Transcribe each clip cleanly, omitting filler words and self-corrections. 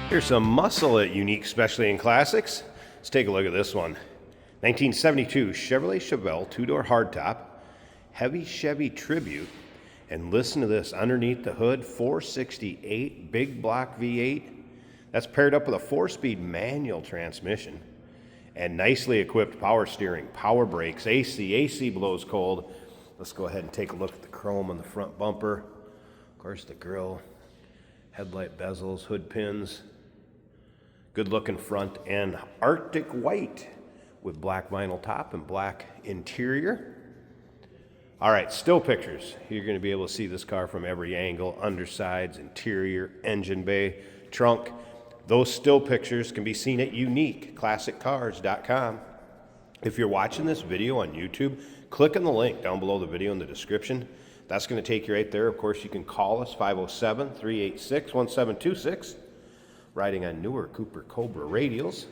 Here's some muscle at Unique Specialty and Classics. Let's take a look at this one. 1972 Chevrolet Chevelle two-door hardtop, heavy Chevy Tribute, and listen to this, underneath the hood, 468 big block V8. That's paired up with a 4-speed manual transmission and nicely equipped power steering, power brakes, AC blows cold. Let's go ahead and take a look at the chrome on the front bumper. Of course, the grille, headlight bezels, hood pins. Good looking front end, Arctic white with black vinyl top and black interior. All right, still pictures. You're going to be able to see this car from every angle, undersides, interior, engine bay, trunk. Those still pictures can be seen at uniqueclassiccars.com. If you're watching this video on YouTube, click on the link down below the video in the description. That's going to take you right there. Of course, you can call us, 507-386-1726. Riding on newer Cooper Cobra radials.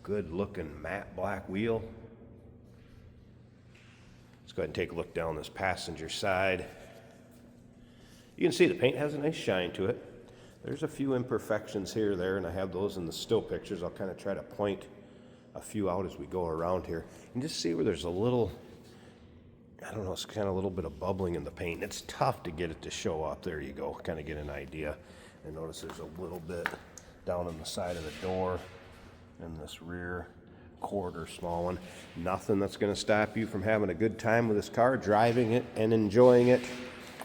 Good looking matte black wheel. Let's go ahead and take a look down this passenger side. You can see the paint has a nice shine to it. There's a few imperfections here or there, and I have those in the still pictures. I'll kind of try to point a few out as we go around here. And just see where there's a little, I don't know, it's kind of a little bit of bubbling in the paint. It's tough to get it to show up. There you go, kind of get an idea. And notice there's a little bit down on the side of the door and this rear quarter, small one. Nothing that's going to stop you from having a good time with this car, driving it and enjoying it.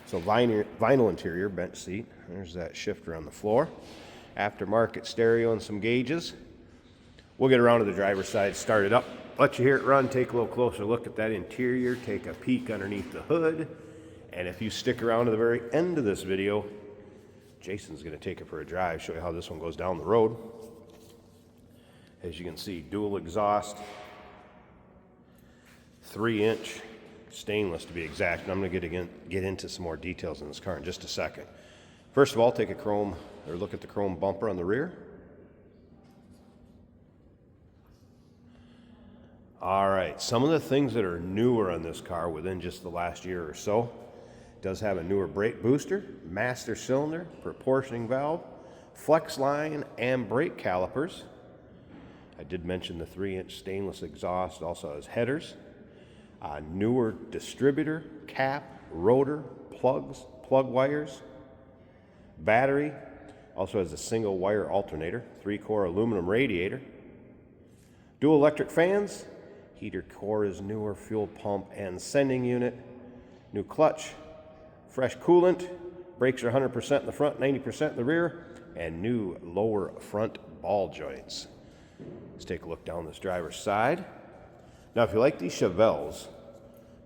So vinyl interior, bench seat. There's that shifter on the floor. Aftermarket stereo and some gauges. We'll get around to the driver's side, start it up, let you hear it run, take a little closer look at that interior, take a peek underneath the hood. And if you stick around to the very end of this video, Jason's going to take it for a drive, show you how this one goes down the road. As you can see, dual exhaust, 3-inch stainless to be exact. And I'm going to get into some more details in this car in just a second. First of all, take a look at the chrome bumper on the rear. All right, some of the things that are newer on this car within just the last year or so. Does have a newer brake booster, master cylinder, proportioning valve, flex line, and brake calipers. I did mention the 3-inch stainless exhaust also has headers. Newer distributor, cap, rotor, plugs, plug wires, battery. Also has a single wire alternator, 3-core aluminum radiator. Dual electric fans. Heater core is newer, fuel pump and sending unit. New clutch. Fresh coolant, brakes are 100% in the front, 90% in the rear, and new lower front ball joints. Let's take a look down this driver's side. Now, if you like these Chevelles,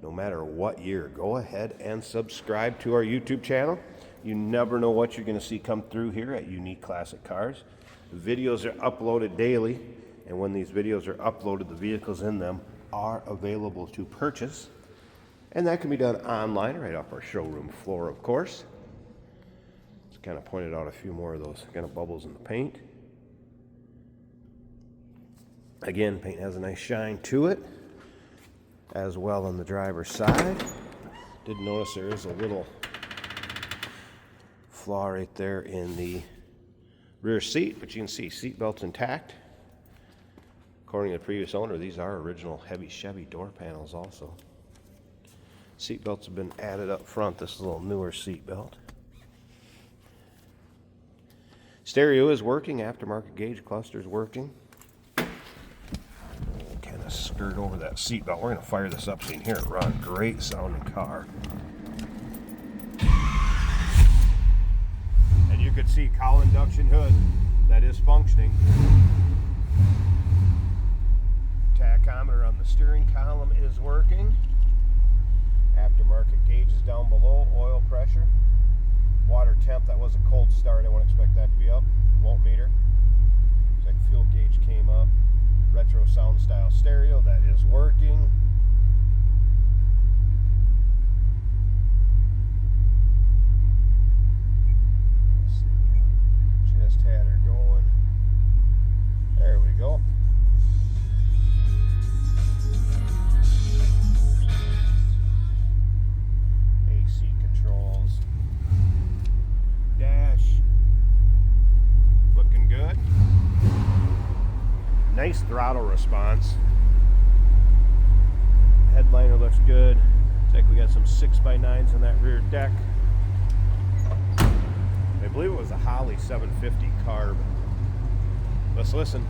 no matter what year, go ahead and subscribe to our YouTube channel. You never know what you're going to see come through here at Unique Classic Cars. The videos are uploaded daily, and when these videos are uploaded, the vehicles in them are available to purchase. And that can be done online, right off our showroom floor, of course. Just kind of pointed out a few more of those kind of bubbles in the paint. Again, paint has a nice shine to it, as well on the driver's side. Did notice there is a little flaw right there in the rear seat, but you can see seat belt's intact. According to the previous owner, these are original heavy Chevy door panels also. Seat belts have been added up front. This is a little newer seat belt. Stereo is working. Aftermarket gauge cluster is working. Kind of skirt over that seat belt. We're going to fire this up so you can hear it run. Great sounding car. And you can see cowl induction hood that is functioning. Tachometer on the steering column is working. Aftermarket gauges down below, oil pressure, water temp. That was a cold start. I won't expect that to be up. Won't meter. Looks like fuel gauge came up. Retro sound style stereo, that is working. Let's see. Just had her going. There we go. throttle response. Headliner looks good. Looks like we got some 6x9s in that rear deck. I believe it was a Holley 750 carb. Let's listen.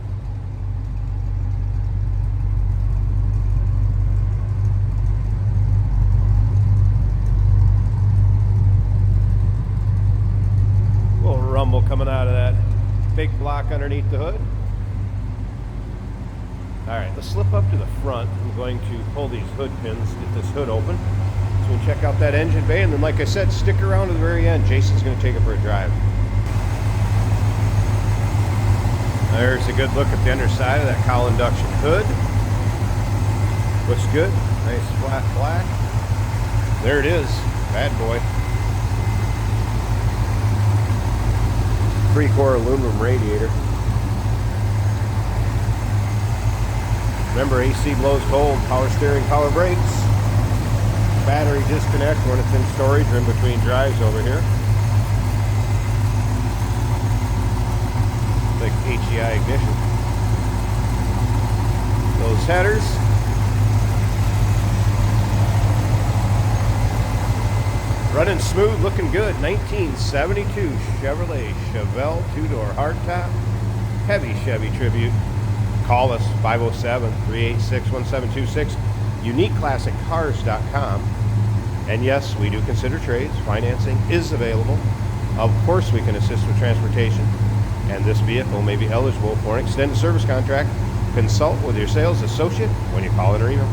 Little rumble coming out of that big block underneath the hood. All right, let's slip up to the front. I'm going to pull these hood pins, get this hood open, so we can check out that engine bay, and then like I said, stick around to the very end. Jason's going to take it for a drive. There's a good look at the underside of that cowl induction hood. Looks good, nice flat black. There it is, bad boy. 3-core aluminum radiator. Remember, AC blows cold, power steering, power brakes. Battery disconnect when it's in storage or in between drives over here. Like HEI ignition. Those headers. Running smooth, looking good. 1972 Chevrolet Chevelle 2-door hardtop. Heavy Chevy Tribute. Call us, 507-386-1726, uniqueclassiccars.com. And yes, we do consider trades. Financing is available. Of course, we can assist with transportation. And this vehicle may be eligible for an extended service contract. Consult with your sales associate when you call in or email.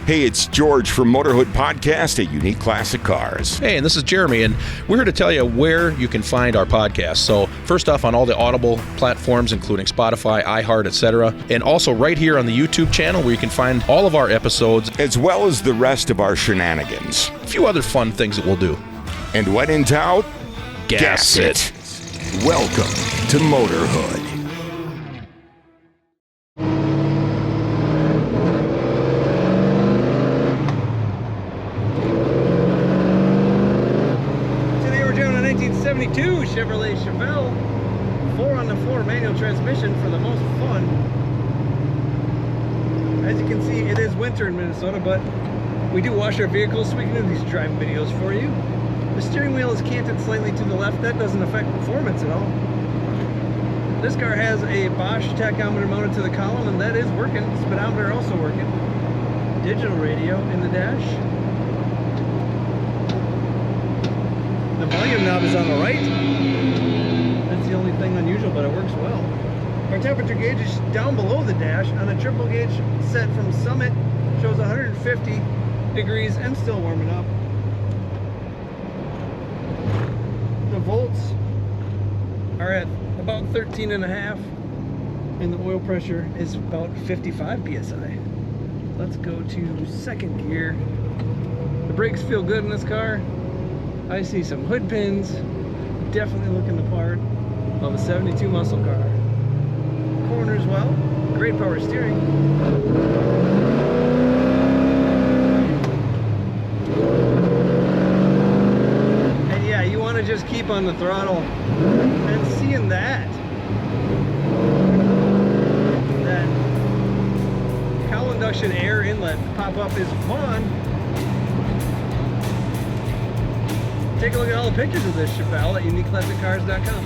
Hey, it's George from Motorhood Podcast at Unique Classic Cars. Hey, and this is Jeremy, and we're here to tell you where you can find our podcast. So first off, on all the Audible platforms, including Spotify, iHeart, etc., and also right here on the YouTube channel where you can find all of our episodes, as well as the rest of our shenanigans. A few other fun things that we'll do. And when in doubt, gas it. Welcome to Motorhood. Chevrolet Chevelle 4-on-the-floor manual transmission for the most fun. As you can see, it is winter in Minnesota, but we do wash our vehicles, so we can do these driving videos for you. The steering wheel is canted slightly to the left. That doesn't affect performance at all. This car has a Bosch tachometer mounted to the column, and that is working. Speedometer also working. Digital radio in the dash. The volume knob is on the right. That's the only thing unusual, but it works well. Our temperature gauge is down below the dash on a triple gauge set from Summit. Shows 150 degrees and still warming up. The volts are at about 13.5, and the oil pressure is about 55 psi. Let's go to second gear. The brakes feel good in this car. I see some hood pins, definitely looking the part of a 72 muscle car. Corners well, great power steering. And yeah, you want to just keep on the throttle and seeing that cowl induction air inlet pop up is fun. Take a look at all the pictures of this Chevelle at uniqueclassiccars.com.